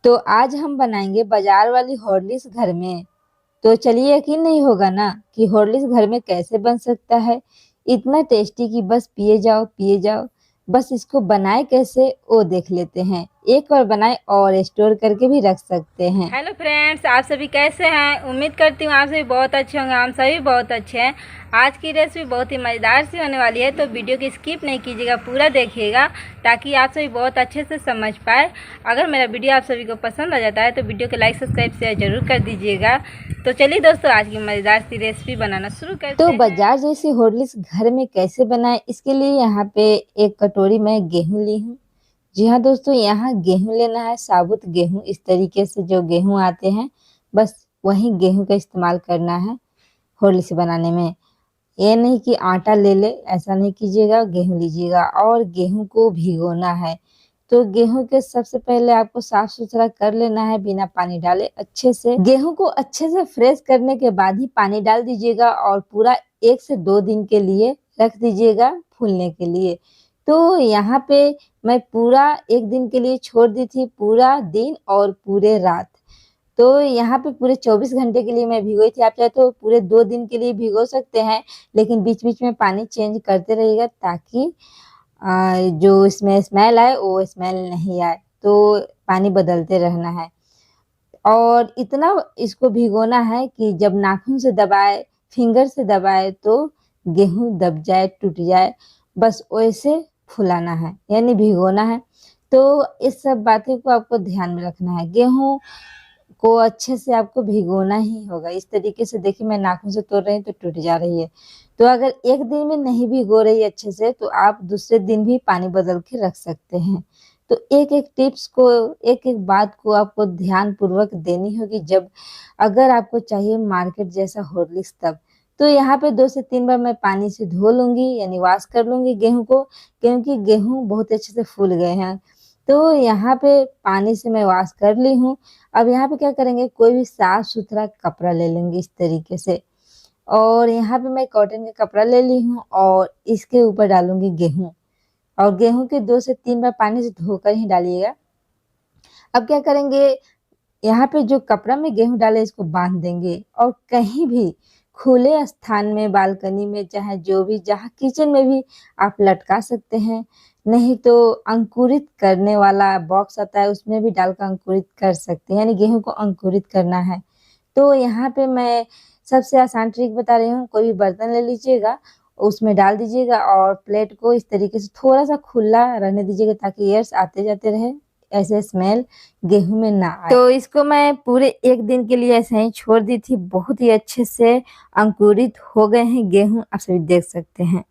तो आज हम बनाएंगे बाजार वाली हॉर्लिक्स घर में। तो चलिए, यकीन नहीं होगा ना कि हॉर्लिक्स घर में कैसे बन सकता है। इतना टेस्टी कि बस पिए जाओ पिए जाओ। बस इसको बनाए कैसे वो देख लेते हैं। एक बार बनाए और स्टोर करके भी रख सकते हैं। हेलो फ्रेंड्स, आप सभी कैसे हैं? उम्मीद करती हूँ आप सभी बहुत अच्छे होंगे। हम सभी बहुत अच्छे हैं। आज की रेसिपी बहुत ही मज़ेदार सी होने वाली है, तो वीडियो की स्किप नहीं कीजिएगा, पूरा देखिएगा ताकि आप सभी बहुत अच्छे से समझ पाए। अगर मेरा वीडियो आप सभी को पसंद आ जाता है तो वीडियो को लाइक सब्सक्राइब शेयर जरूर कर दीजिएगा। तो चलिए दोस्तों, आज की मज़ेदार सी रेसिपी बनाना शुरू करते हैं। तो बाजार जैसी हॉर्लिक्स घर में कैसे बनाएं, इसके लिए यहाँ पे एक कटोरी में गेहूं ली हूँ। जी हाँ दोस्तों, यहाँ गेहूं लेना है, साबुत गेहूं। इस तरीके से जो गेहूं आते हैं, बस वही गेहूं का इस्तेमाल करना है हॉर्लिक्स बनाने में। ये नहीं कि आटा ले ले, ऐसा नहीं कीजिएगा। गेहूं लीजिएगा और गेहूं को भिगोना है। तो गेहूं के सबसे पहले आपको साफ सुथरा कर लेना है, बिना पानी डाले अच्छे से। गेहूं को अच्छे से फ्रेश करने के बाद ही पानी डाल दीजिएगा और पूरा 1 से 2 दिन के लिए रख दीजिएगा फूलने के लिए। तो यहाँ पे मैं पूरा 1 दिन के लिए छोड़ दी थी, पूरा दिन और पूरे रात। तो यहाँ पे पूरे 24 घंटे के लिए मैं भिगोई थी। आप चाहे तो पूरे 2 दिन के लिए भिगो सकते हैं, लेकिन बीच बीच में पानी चेंज करते रहिएगा ताकि जो इसमें स्मेल आए वो स्मेल नहीं आए। तो पानी बदलते रहना है और इतना इसको भिगोना है कि जब नाखून से दबाए, फिंगर से दबाए तो गेहूं दब जाए, टूट जाए। बस वैसे फुलाना है, यानी भिगोना है। तो इस सब बातें को आपको ध्यान में रखना है। गेहूं को अच्छे से आपको भिगोना ही होगा। इस तरीके से देखिए, मैं नाखून से तोड़ रही हूँ तो टूट जा रही है। तो अगर 1 दिन में नहीं भिगो रही अच्छे से तो आप दूसरे दिन भी पानी बदल के रख सकते हैं। तो एक एक टिप्स को, एक एक बात को आपको ध्यान पूर्वक देनी होगी। जब अगर आपको चाहिए मार्केट जैसा हॉर्लिक्स, तब तो यहाँ पे 2 से 3 बार मैं पानी से धो लूंगी, यानी वॉश कर लूंगी गेहूं को, क्योंकि गेहूं बहुत अच्छे से फूल गए हैं। तो यहाँ पे पानी से मैं वॉश कर ली हूँ। अब यहाँ पे क्या करेंगे, कोई भी साफ सुथरा कपड़ा ले लेंगे इस तरीके से। और यहाँ पे मैं कॉटन का कपड़ा ले ली हूँ और इसके ऊपर डालूंगी गेहूं। और गेहूं के 2 से 3 बार पानी से धोकर ही डालिएगा। अब क्या करेंगे, यहाँ पे जो कपड़ा में गेहूं डाले इसको बांध देंगे और कहीं भी खुले स्थान में, बालकनी में, चाहे जो भी, जहाँ किचन में भी आप लटका सकते हैं। नहीं तो अंकुरित करने वाला बॉक्स आता है, उसमें भी डालकर अंकुरित कर सकते हैं, यानी गेहूं को अंकुरित करना है। तो यहाँ पे मैं सबसे आसान ट्रिक बता रही हूँ। कोई भी बर्तन ले लीजिएगा, उसमें डाल दीजिएगा और प्लेट को इस तरीके से थोड़ा सा खुला रहने दीजिएगा ताकि एयर्स आते जाते रहे, ऐसे स्मेल गेहूं में ना आए। तो इसको मैं पूरे 1 दिन के लिए ऐसे ही छोड़ दी थी। बहुत ही अच्छे से अंकुरित हो गए हैं गेहूं, आप सभी देख सकते हैं।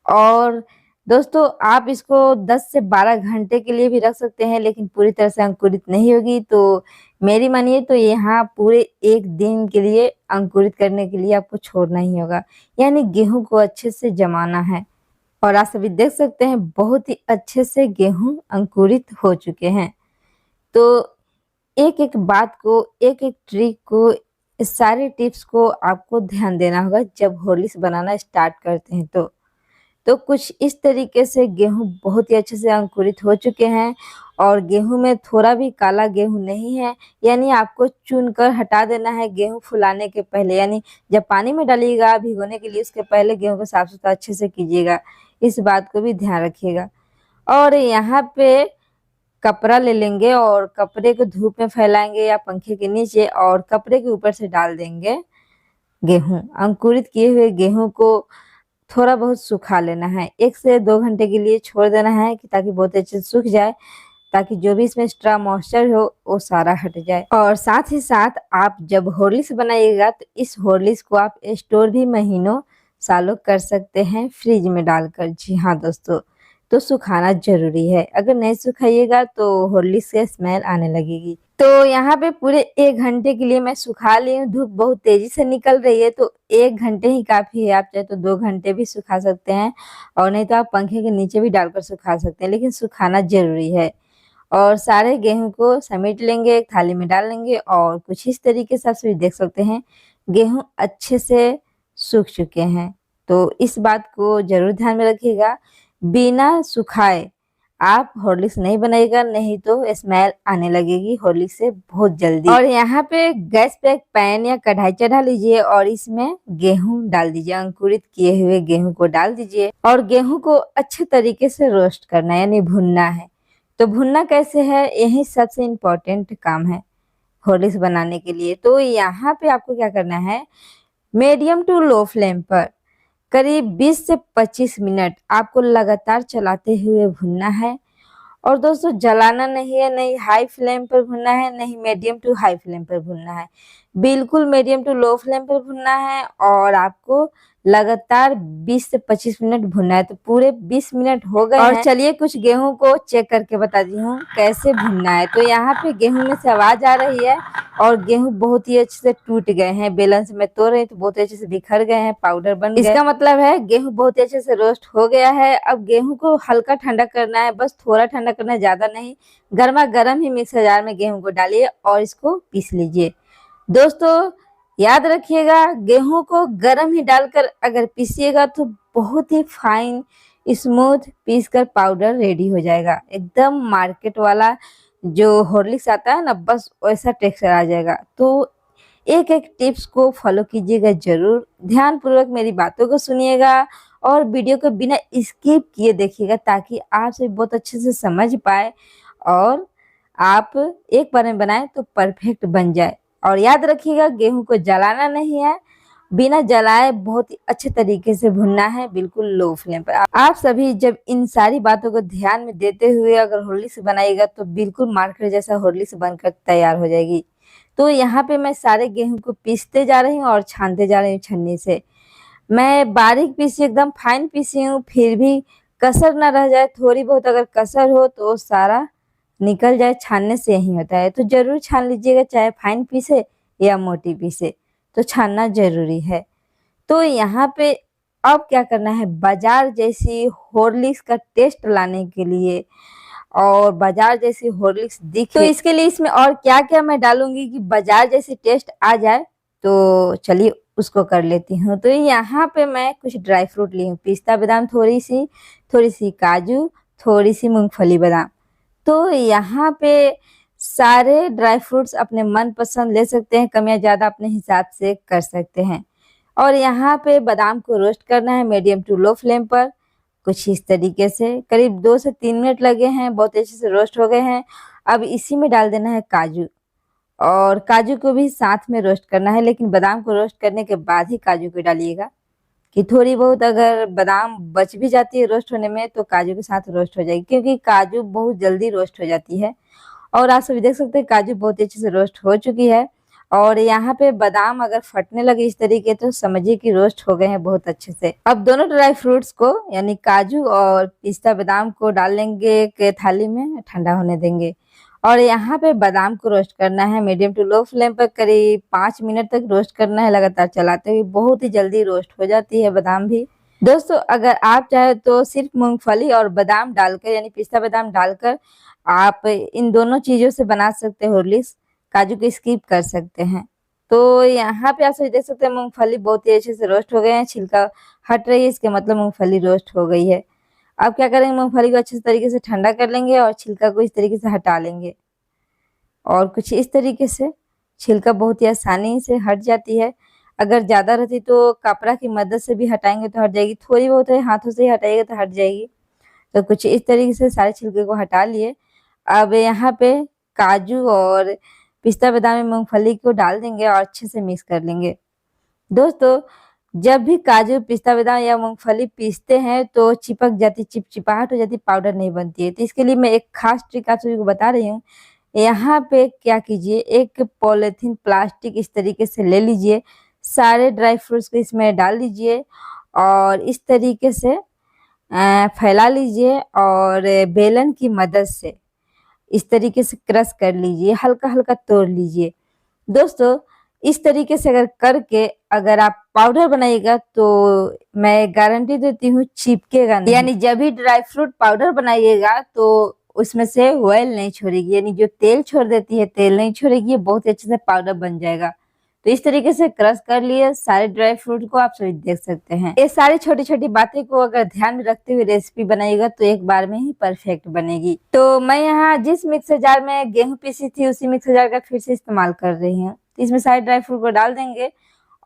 और दोस्तों, आप इसको 10 से 12 घंटे के लिए भी रख सकते हैं, लेकिन पूरी तरह से अंकुरित नहीं होगी। तो मेरी मानिए तो यहाँ पूरे 1 दिन के लिए अंकुरित करने के लिए आपको छोड़ना ही होगा, यानी गेहूं को अच्छे से जमाना है। और आप सभी देख सकते हैं बहुत ही अच्छे से गेहूं अंकुरित हो चुके हैं। तो एक एक बात को, एक एक ट्रिक को, इस सारे टिप्स को आपको ध्यान देना होगा जब हॉर्लिक्स बनाना स्टार्ट करते हैं। तो कुछ इस तरीके से गेहूं बहुत ही अच्छे से अंकुरित हो चुके हैं और गेहूं में थोड़ा भी काला गेहूं नहीं है, यानी आपको चुन कर हटा देना है गेहूं फुलाने के पहले। यानी जब पानी में डालिएगा भिगोने के लिए, उसके पहले गेहूं को साफ सुथरा अच्छे से कीजिएगा। इस बात को भी ध्यान रखिएगा। और यहाँ पे कपड़ा ले लेंगे और कपड़े को धूप में फैलाएंगे या पंखे के नीचे, और कपड़े के ऊपर से डाल देंगे गेहूं। अंकुरित किए हुए गेहूं को थोड़ा बहुत सुखा लेना है, 1 से 2 घंटे के लिए छोड़ देना है कि ताकि बहुत अच्छे से सूख जाए, ताकि जो भी इसमें एक्स्ट्रा मॉइस्चर हो वो सारा हट जाए। और साथ ही साथ आप जब हॉर्लिक्स बनाइएगा तो इस हॉर्लिक्स को आप स्टोर भी महीनों सालों कर सकते हैं फ्रिज में डालकर। जी हाँ दोस्तों, तो सुखाना जरूरी है। अगर नहीं सुखाइएगा तो हॉर्लिक्स से स्मेल आने लगेगी। तो यहाँ पे पूरे 1 घंटे के लिए मैं सुखा ली हूँ। धूप बहुत तेजी से निकल रही है तो 1 घंटे ही काफी है। आप चाहे तो 2 घंटे भी सुखा सकते हैं, और नहीं तो आप पंखे के नीचे भी डालकर सुखा सकते हैं, लेकिन सुखाना जरूरी है। और सारे गेहूं को समेट लेंगे, एक थाली में डाल लेंगे और कुछ इस तरीके से आप सभी देख सकते हैं गेहूं अच्छे से सूख चुके हैं। तो इस बात को जरूर ध्यान में रखिएगा, बिना सुखाए आप हॉर्लिक्स नहीं बनाइएगा, नहीं तो स्मेल आने लगेगी हॉर्लिक्स से बहुत जल्दी। और यहाँ पे गैस पे एक पैन या कढ़ाई चढ़ा लीजिए और इसमें गेहूं डाल दीजिए, अंकुरित किए हुए गेहूं को डाल दीजिए और गेहूं को अच्छे तरीके से रोस्ट करना है यानी भुनना है। तो भुनना कैसे है, यही सबसे इम्पोर्टेंट काम है हॉर्लिक्स बनाने के लिए। तो यहाँ पे आपको क्या करना है, मीडियम टू लो फ्लेम पर करीब 20 से 25 मिनट आपको लगातार चलाते हुए भुनना है। और दोस्तों जलाना नहीं है, नहीं हाई फ्लेम पर भुनना है, नहीं मीडियम टू हाई फ्लेम पर भुनना है, बिल्कुल मीडियम टू लो फ्लेम पर भुनना है। और आपको लगातार 20 से 25 मिनट भुनना है। तो पूरे 20 मिनट हो गए और चलिए कुछ गेहूं को चेक करके बताती हूँ कैसे भुनना है। तो यहाँ पे गेहूं में से आवाज आ रही है और गेहूं बहुत ही अच्छे से टूट गए हैं, बेलन से मैं तोड़ रही तो बहुत अच्छे से बिखर गए हैं, पाउडर बन गए। इसका मतलब है गेहूं बहुत अच्छे से रोस्ट हो गया है। अब गेहूं को हल्का ठंडा करना है, बस थोड़ा ठंडा करना है, ज्यादा नहीं। गर्मा गर्म ही मिक्सर जार में गेहूं को डालिए और इसको पीस लीजिए। दोस्तों याद रखिएगा, गेहूं को गर्म ही डालकर अगर पीसिएगा तो बहुत ही फाइन स्मूथ पीस कर पाउडर रेडी हो जाएगा। एकदम मार्केट वाला जो हॉर्लिक्स आता है ना, बस वैसा टेक्सचर आ जाएगा। तो एक एक टिप्स को फॉलो कीजिएगा जरूर, ध्यान पूर्वक मेरी बातों को सुनिएगा और वीडियो को बिना स्किप किए देखिएगा ताकि आप सभी बहुत अच्छे से समझ पाए और आप एक बार में बनाए तो परफेक्ट बन जाए। और याद रखिएगा गेहूं को जलाना नहीं है, बिना जलाए बहुत ही अच्छे तरीके से भुनना है, बिल्कुल लो फ्लेम पर। आप सभी जब इन सारी बातों को ध्यान में देते हुए अगर हॉर्लिक्स बनाइएगा तो बिल्कुल मार्केट जैसा हॉर्लिक्स बनकर तैयार हो जाएगी। तो यहाँ पे मैं सारे गेहूं को पीसते जा रही हूँ और छानते जा रही हूँ छन्नी से। मैं बारीक पीसी, एकदम फाइन पीसी हूँ, फिर भी कसर ना रह जाए, थोड़ी बहुत अगर कसर हो तो सारा निकल जाए, छानने से यही होता है। तो जरूर छान लीजिएगा, चाहे फाइन पीसे या मोटी पीसे, तो छानना जरूरी है। तो यहाँ पे अब क्या करना है, बाजार जैसी हॉर्लिक्स का टेस्ट लाने के लिए और बाजार जैसी हॉर्लिक्स दिखे, तो इसके लिए इसमें और क्या क्या मैं डालूंगी कि बाजार जैसी टेस्ट आ जाए, तो चलिए उसको कर लेती हूँ। तो यहाँ पे मैं कुछ ड्राई फ्रूट ली हूँ, पिस्ता बादाम, थोड़ी सी काजू, थोड़ी सी मूंगफली बादाम। तो यहाँ पे सारे ड्राई फ्रूट्स अपने मन पसंद ले सकते हैं, कम या ज्यादा अपने हिसाब से कर सकते हैं। और यहाँ पे बादाम को रोस्ट करना है मीडियम टू लो फ्लेम पर, कुछ इस तरीके से करीब 2 से 3 मिनट लगे हैं, बहुत अच्छे से रोस्ट हो गए हैं। अब इसी में डाल देना है काजू और काजू को भी साथ में रोस्ट करना है, लेकिन बादाम को रोस्ट करने के बाद ही काजू को डालिएगा कि थोड़ी बहुत अगर बादाम बच भी जाती है रोस्ट होने में तो काजू के साथ रोस्ट हो जाएगी, क्योंकि काजू बहुत जल्दी रोस्ट हो जाती है। और आप सभी देख सकते हैं काजू बहुत अच्छे से रोस्ट हो चुकी है। और यहाँ पे बादाम अगर फटने लगे इस तरीके तो समझिए कि रोस्ट हो गए हैं बहुत अच्छे से। अब दोनों ड्राई फ्रूट्स को यानी काजू और पिस्ता बादाम को डाल लेंगे एक थाली में, ठंडा होने देंगे। और यहाँ पे बादाम को रोस्ट करना है मीडियम टू लो फ्लेम पर, करीब 5 मिनट तक रोस्ट करना है लगातार चलाते हुए, बहुत ही जल्दी रोस्ट हो जाती है बादाम भी। दोस्तों अगर आप चाहे तो सिर्फ मूंगफली और बादाम डालकर यानी पिस्ता बादाम डालकर आप इन दोनों चीजों से बना सकते हो हॉर्लिक्स, काजू को स्किप कर सकते हैं। तो यहाँ पे आप सभी देख सकते हैं मूंगफली बहुत ही अच्छे से रोस्ट हो गए हैं, छिलका हट रही है, इसके मतलब मूंगफली रोस्ट हो गई है। अब क्या करेंगे, मूंगफली को अच्छे तरीके से ठंडा कर लेंगे और छिलका को इस तरीके से हटा लेंगे और कुछ इस तरीके से। छिलका बहुत ही आसानी से हट जाती है, अगर ज्यादा रहती तो कपड़ा की मदद से भी हटाएंगे तो हट जाएगी, थोड़ी बहुत है हाथों से ही हटाइएगा तो हट जाएगी। तो कुछ इस तरीके से सारे छिलके को हटा लिए। अब यहाँ पे काजू और पिस्ता बादाम में मूंगफली को डाल देंगे और अच्छे से मिक्स कर लेंगे। दोस्तों जब भी काजू पिस्ता बादाम या मूंगफली पीसते हैं तो चिपक जाती, चिपचिपाहट हो जाती, पाउडर नहीं बनती है। तो इसके लिए मैं एक खास ट्रिक आप सभी को बता रही हूँ। यहाँ पे क्या कीजिए, एक पॉलिथीन प्लास्टिक इस तरीके से ले लीजिए, सारे ड्राई फ्रूट्स को इसमें डाल दीजिए और इस तरीके से फैला लीजिए और बेलन की मदद से इस तरीके से क्रश कर लीजिए, हल्का हल्का तोड़ लीजिए। दोस्तों इस तरीके से अगर करके अगर आप पाउडर बनाइएगा तो मैं गारंटी देती हूँ चिपकेगा नहीं। यानी जब भी ड्राई फ्रूट पाउडर बनाइएगा तो उसमें से ऑयल नहीं छोड़ेगी, यानी जो तेल छोड़ देती है तेल नहीं छोड़ेगी, ये बहुत अच्छे से पाउडर बन जाएगा। तो इस तरीके से क्रश कर लिए सारे ड्राई फ्रूट को, आप सभी देख सकते हैं। ये सारी छोटी छोटी बातें को अगर ध्यान में रखते हुए रेसिपी बनाइएगा तो एक बार में ही परफेक्ट बनेगी। तो मैं यहाँ जिस मिक्सर जार में गेहूं पीसी थी उसी मिक्सर जार का फिर से इस्तेमाल कर रही हूँ। इसमें सारे ड्राई फ्रूट को डाल देंगे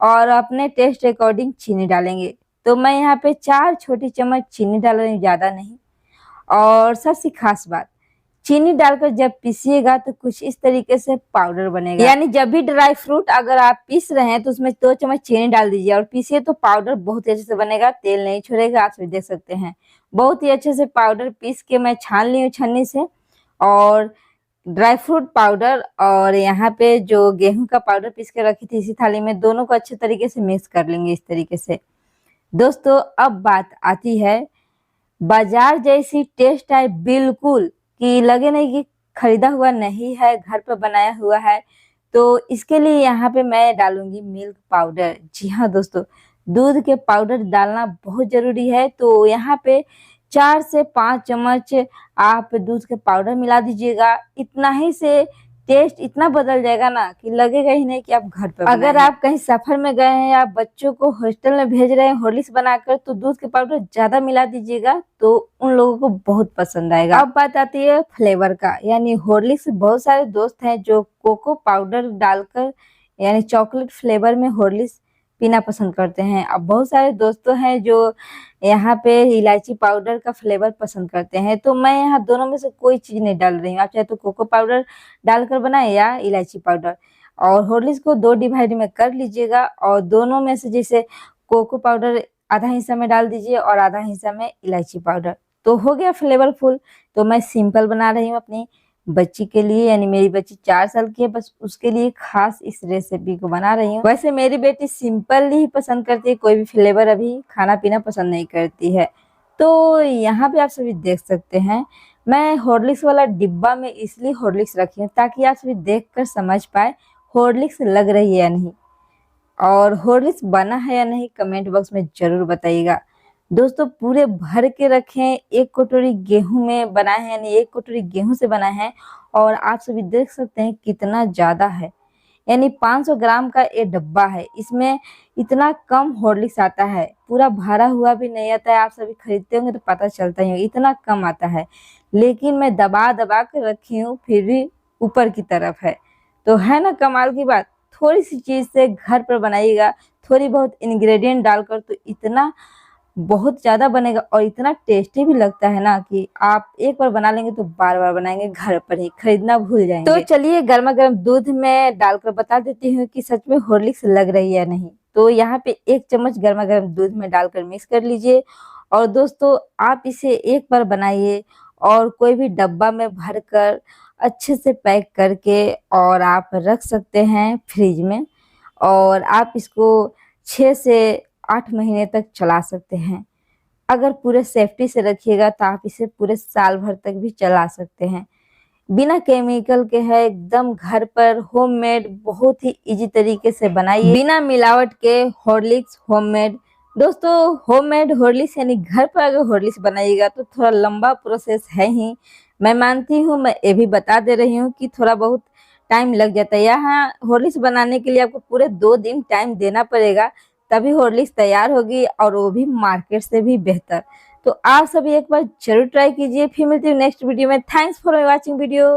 और अपने टेस्ट अकॉर्डिंग चीनी डालेंगे। तो मैं यहाँ पे 4 छोटी चम्मच चीनी डाल रही हूँ, ज्यादा नहीं। और सबसे खास बात, चीनी डालकर जब पीसिएगा तो कुछ इस तरीके से पाउडर बनेगा। यानी जब भी ड्राई फ्रूट अगर आप पीस रहे हैं तो उसमें 2 चम्मच चीनी डाल दीजिए और पीसिए तो पाउडर बहुत ही अच्छे से बनेगा, तेल नहीं छोड़ेगा। आप सभी देख सकते हैं बहुत ही अच्छे से पाउडर पीस के मैं छान ली हूँ छन्नी से। और ड्राई फ्रूट पाउडर और यहाँ पे जो गेहूं का पाउडर पीस के रखी थी इसी थाली में, दोनों को अच्छे तरीके से मिक्स कर लेंगे इस तरीके से। दोस्तों अब बात आती है, बाजार जैसी टेस्ट आए बिल्कुल, कि लगे नहीं कि खरीदा हुआ नहीं है, घर पर बनाया हुआ है। तो इसके लिए यहाँ पे मैं डालूंगी मिल्क पाउडर। जी हाँ दोस्तों, दूध के पाउडर डालना बहुत जरूरी है। तो यहाँ पे 4 से 5 चम्मच आप दूध के पाउडर मिला दीजिएगा। इतना ही से टेस्ट इतना बदल जाएगा ना कि लगेगा ही नहीं कि आप घर पर अगर आप कहीं सफर में गए हैं या बच्चों को हॉस्टल में भेज रहे हैं हॉर्लिक्स बनाकर, तो दूध के पाउडर ज्यादा मिला दीजिएगा, तो उन लोगों को बहुत पसंद आएगा। अब बात आती है फ्लेवर का, यानी हॉर्लिक्स बहुत सारे दोस्त हैं जो कोको पाउडर डालकर यानी चॉकलेट फ्लेवर में हॉर्लिक्स पीना पसंद करते हैं। अब बहुत सारे दोस्तों हैं जो यहाँ पे इलायची पाउडर का फ्लेवर पसंद करते हैं। तो मैं यहाँ दोनों में से कोई चीज नहीं डाल रही हूँ। आप चाहे तो कोको पाउडर डालकर बनाए या इलायची पाउडर। और हॉर्लिक्स को 2 डिवाइड में कर लीजिएगा और दोनों में से जैसे कोको पाउडर आधा हिस्सा में डाल दीजिए और आधा हिस्सा में इलायची पाउडर, तो हो गया फ्लेवरफुल। तो मैं सिंपल बना रही हूँ अपनी बच्ची के लिए, यानी मेरी बच्ची 4 साल की है, बस उसके लिए खास इस रेसिपी को बना रही हूँ। वैसे मेरी बेटी सिंपल ही पसंद करती है, कोई भी फ्लेवर अभी खाना पीना पसंद नहीं करती है। तो यहाँ पे आप सभी देख सकते हैं मैं हॉर्लिक्स वाला डिब्बा में इसलिए हॉर्लिक्स रखी हूँ ताकि आप सभी देखकर समझ पाए हॉर्लिक्स लग रही है या नहीं, और हॉर्लिक्स बना है या नहीं कमेंट बॉक्स में जरूर बताइएगा। दोस्तों पूरे भर के रखें, 1 कटोरी गेहूं में बनाए हैं, यानी 1 कटोरी गेहूं से बनाए हैं। और आप सभी देख सकते हैं कितना ज्यादा है, यानी 500 ग्राम का ये डब्बा है, इसमें इतना कम हॉर्लिक्स आता है, पूरा भरा हुआ भी नहीं आता है। आप सभी खरीदते होंगे तो पता चलता ही होगा इतना कम आता है, लेकिन मैं दबा दबा कर रखी हूँ फिर भी ऊपर की तरफ है। तो है ना कमाल की बात। थोड़ी सी चीज से घर पर बनाइएगा, थोड़ी बहुत इंग्रेडिएंट डालकर, तो इतना बहुत ज्यादा बनेगा और इतना टेस्टी भी लगता है ना कि आप एक बार बना लेंगे तो बार बार बनाएंगे, घर पर ही खरीदना भूल जाएंगे। तो चलिए गर्मा गर्म दूध में डालकर बता देती हूँ कि सच में हॉर्लिक्स लग रही है या नहीं। तो यहाँ पे 1 चम्मच गर्मा गर्म दूध में डालकर मिक्स कर लीजिए। और दोस्तों आप इसे एक बार बनाइए और कोई भी डब्बा में भरकर अच्छे से पैक करके और आप रख सकते हैं फ्रिज में, और आप इसको 6 से 8 महीने तक चला सकते हैं। अगर पूरे सेफ्टी से रखिएगा तो आप इसे पूरे साल भर तक भी चला सकते हैं। बिना केमिकल के है, एकदम घर पर होममेड, बहुत ही इजी तरीके से बनाइए, बिना मिलावट के हॉर्लिक्स होममेड। दोस्तों होममेड हॉर्लिक्स यानी घर पर अगर हॉर्लिक्स बनाइएगा तो थोड़ा लंबा प्रोसेस है ही, मैं मानती हूँ। मैं ये भी बता दे रही हूँ कि थोड़ा बहुत टाइम लग जाता है। यहाँ हॉर्लिक्स बनाने के लिए आपको पूरे 2 दिन टाइम देना पड़ेगा, तभी हॉर्लिक्स तैयार होगी, और वो भी मार्केट से भी बेहतर। तो आप सभी एक बार जरूर ट्राई कीजिए। फिर मिलती हूँ नेक्स्ट वीडियो में। Thanks for watching video.